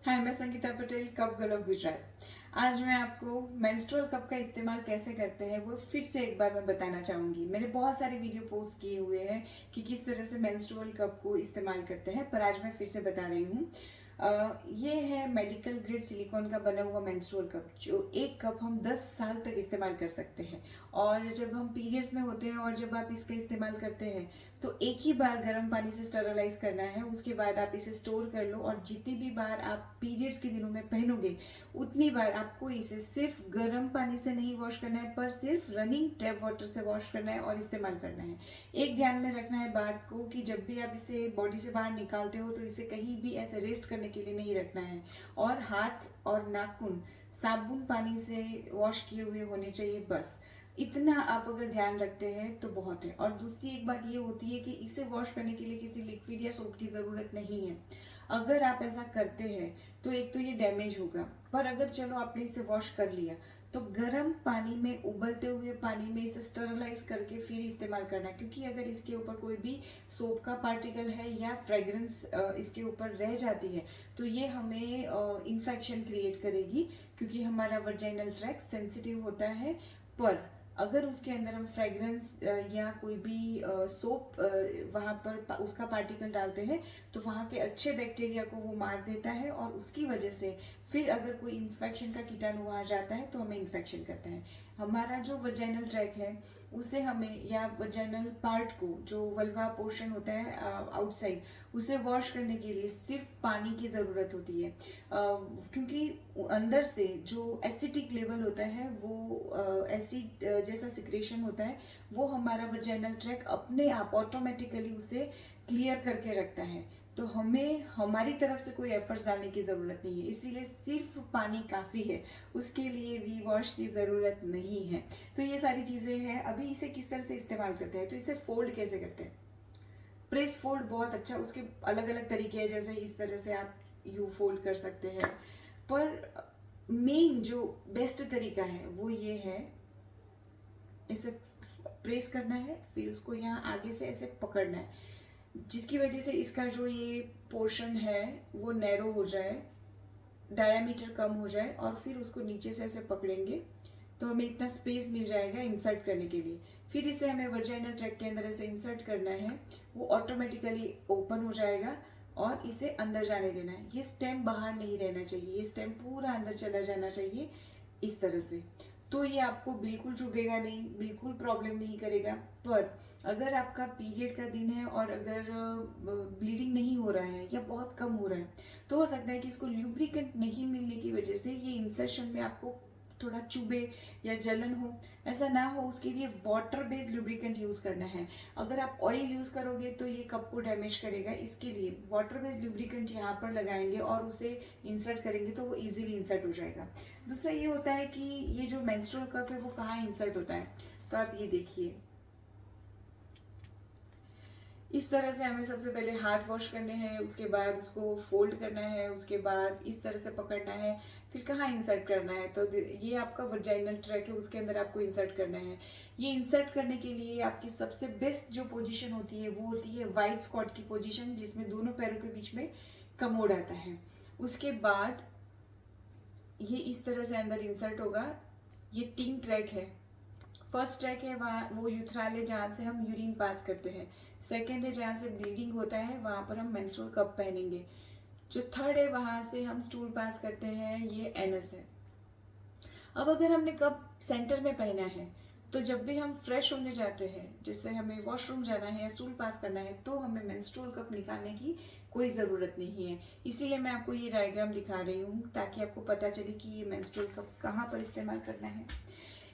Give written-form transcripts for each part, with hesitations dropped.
हाय, मैं Sangeeta Patel, cup girl of Gujarat. आज मैं आपको मेंस्ट्रुअल कप का इस्तेमाल कैसे करते हैं वो फिर से एक बार मैं बताना चाहूँगी। मैंने बहुत सारे वीडियो पोस्ट किए हुए हैं कि किस तरह से मेंस्ट्रुअल कप को इस्तेमाल करते हैं, पर आज मैं फिर से बता रही हूँ। ये है मेडिकल ग्रेड सिलिकॉन का बना हुआ मेंस्ट्रुअल कप, जो एक कप हम 10 साल तक इस्तेमाल कर सकते हैं। और जब हम पीरियड्स में होते हैं और जब आप इसका इस्तेमाल करते हैं तो एक ही बार गर्म पानी से स्टरलाइज करना है। उसके बाद आप इसे स्टोर कर लो और जितनी भी बार आप पीरियड्स के दिनों में पहनोगे उतनी बार आपको इसे सिर्फ गर्म पानी से नहीं वॉश करना है, पर सिर्फ रनिंग टैप वाटर से वॉश करना है और इस्तेमाल करना है। एक ध्यान में रखना है बात को कि जब भी आप इसे बॉडी से बाहर निकालते हो तो इसे कहीं भी ऐसे रेस्ट करने के लिए नहीं रखना है। और हाथ और नाखून साबुन पानी से वॉश किए हुए होने चाहिए, बस इतना आप अगर ध्यान रखते हैं तो बहुत है। और दूसरी एक बात ये होती है कि इसे वॉश करने के लिए किसी लिक्विड या सोप की ज़रूरत नहीं है। अगर आप ऐसा करते हैं तो एक तो ये डैमेज होगा, पर अगर चलो आपने इसे वॉश कर लिया तो गर्म पानी में, उबलते हुए पानी में इसे स्टरलाइज करके फिर इस्तेमाल करना, क्योंकि अगर इसके ऊपर कोई भी सोप का पार्टिकल है या फ्रेग्रेंस इसके ऊपर रह जाती है तो ये हमें इन्फेक्शन क्रिएट करेगी, क्योंकि हमारा वर्जाइनल ट्रैक्ट सेंसिटिव होता है। पर अगर उसके अंदर हम फ्रेग्रेंस या कोई भी सोप वहाँ पर उसका पार्टिकल डालते हैं तो वहाँ के अच्छे बैक्टीरिया को वो मार देता है, और उसकी वजह से फिर अगर कोई इन्फेक्शन का कीटाणु वहाँ जाता है तो हमें इन्फेक्शन करता है। हमारा जो वर्जाइनल ट्रैक है उसे हमें, या वर्जाइनल पार्ट को, जो वल्वा पोर्शन होता है आउटसाइड, उसे वॉश करने के लिए सिर्फ पानी की ज़रूरत होती है। क्योंकि अंदर से जो एसिटिक लेवल होता है, वो एसिड जैसा सिक्रेशन होता है, वो हमारा वर्जाइनल ट्रैक अपने आप ऑटोमेटिकली उसे क्लियर करके रखता है। तो हमें हमारी तरफ से कोई एफर्ट्स डालने की ज़रूरत नहीं है, इसीलिए सिर्फ पानी काफ़ी है, उसके लिए वी वॉश की ज़रूरत नहीं है। तो ये सारी चीज़ें हैं। अभी इसे किस तरह से इस्तेमाल करते हैं, तो इसे फोल्ड कैसे करते हैं। प्रेस फोल्ड बहुत अच्छा, उसके अलग अलग तरीके हैं, जैसे इस तरह से आप यू फोल्ड कर सकते हैं, पर मेन जो बेस्ट तरीका है वो ये है, इसे प्रेस करना है, फिर उसको यहाँ आगे से ऐसे पकड़ना है, जिसकी वजह से इसका जो ये पोर्शन है वो नैरो हो जाए, डायामीटर कम हो जाए, और फिर उसको नीचे से ऐसे पकड़ेंगे तो हमें इतना स्पेस मिल जाएगा इंसर्ट करने के लिए। फिर इसे हमें वर्जाइनल ट्रैक के अंदर ऐसे इंसर्ट करना है, वो ऑटोमेटिकली ओपन हो जाएगा और इसे अंदर जाने देना है। ये स्टेम बाहर नहीं रहना चाहिए, ये स्टेम पूरा अंदर चला जाना चाहिए इस तरह से। तो ये आपको बिल्कुल चुभेगा नहीं, बिल्कुल प्रॉब्लम नहीं करेगा। पर अगर आपका पीरियड का दिन है और अगर ब्लीडिंग नहीं हो रहा है या बहुत कम हो रहा है तो हो सकता है कि इसको ल्यूब्रिकेंट नहीं मिलने की वजह से ये इंसर्शन में आपको थोड़ा चुभे या जलन हो। ऐसा ना हो उसके लिए वाटर बेस्ड लुब्रिकेंट यूज़ करना है। अगर आप ऑयल यूज़ करोगे तो ये कप को डैमेज करेगा, इसके लिए वाटर बेस्ड लुब्रिकेंट यहाँ पर लगाएंगे और उसे इंसर्ट करेंगे तो वो इजीली इंसर्ट हो जाएगा। दूसरा ये होता है कि ये जो मेंस्ट्रुअल कप है वो कहाँ इंसर्ट होता है, तो आप ये देखिए, इस तरह से हमें सबसे पहले हाथ वॉश करने हैं, उसके बाद उसको फोल्ड करना है, उसके बाद इस तरह से पकड़ना है, फिर कहाँ इंसर्ट करना है, तो ये आपका वर्जाइनल ट्रैक है, उसके अंदर आपको इंसर्ट करना है। ये इंसर्ट करने के लिए आपकी सबसे बेस्ट जो पोजीशन होती है वो होती है वाइड स्क्वाट की पोजीशन, जिसमें दोनों पैरों के बीच में कमोड आता है। उसके बाद ये इस तरह से अंदर इंसर्ट होगा। ये 3 ट्रैक है। फर्स्ट ट्रैक है वहाँ, वो यूथ्राल है जहाँ से हम यूरिन पास करते हैं। सेकेंड है जहाँ से ब्लीडिंग होता है, वहाँ पर हम मेंस्ट्रुअल कप पहनेंगे। जो थर्ड है वहाँ से हम स्टूल पास करते हैं, ये एनस है। अब अगर हमने कप सेंटर में पहना है तो जब भी हम फ्रेश होने जाते हैं, जैसे हमें वॉशरूम जाना है या स्टूल पास करना है, तो हमें मेंस्ट्रुअल कप निकालने की कोई ज़रूरत नहीं है। इसीलिए मैं आपको ये डायग्राम दिखा रही हूँ ताकि आपको पता चले कि ये मेंस्ट्रुअल कप कहाँ पर इस्तेमाल करना है।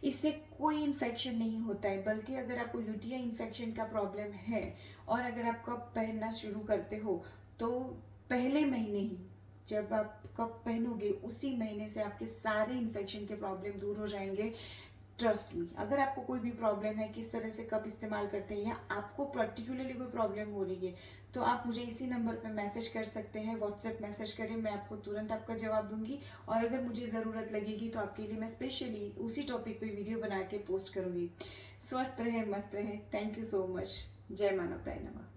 इससे कोई इन्फेक्शन नहीं होता है, बल्कि अगर आपको यूटीआई इन्फेक्शन का प्रॉब्लम है और अगर आप कप पहनना शुरू करते हो तो पहले महीने ही, जब आप कप पहनोगे उसी महीने से आपके सारे इन्फेक्शन के प्रॉब्लम दूर हो जाएंगे। ट्रस्ट मी, अगर आपको कोई भी प्रॉब्लम है किस तरह से कप इस्तेमाल करते हैं, या आपको पर्टिकुलरली कोई प्रॉब्लम हो रही है, तो आप मुझे इसी नंबर पे मैसेज कर सकते हैं, व्हाट्सएप मैसेज करें, मैं आपको तुरंत आपका जवाब दूंगी। और अगर मुझे ज़रूरत लगेगी तो आपके लिए मैं स्पेशली उसी टॉपिक पे वीडियो बना के पोस्ट करूंगी। स्वस्थ रहें, मस्त रहें। Thank you so much. जय मानवताय नमः।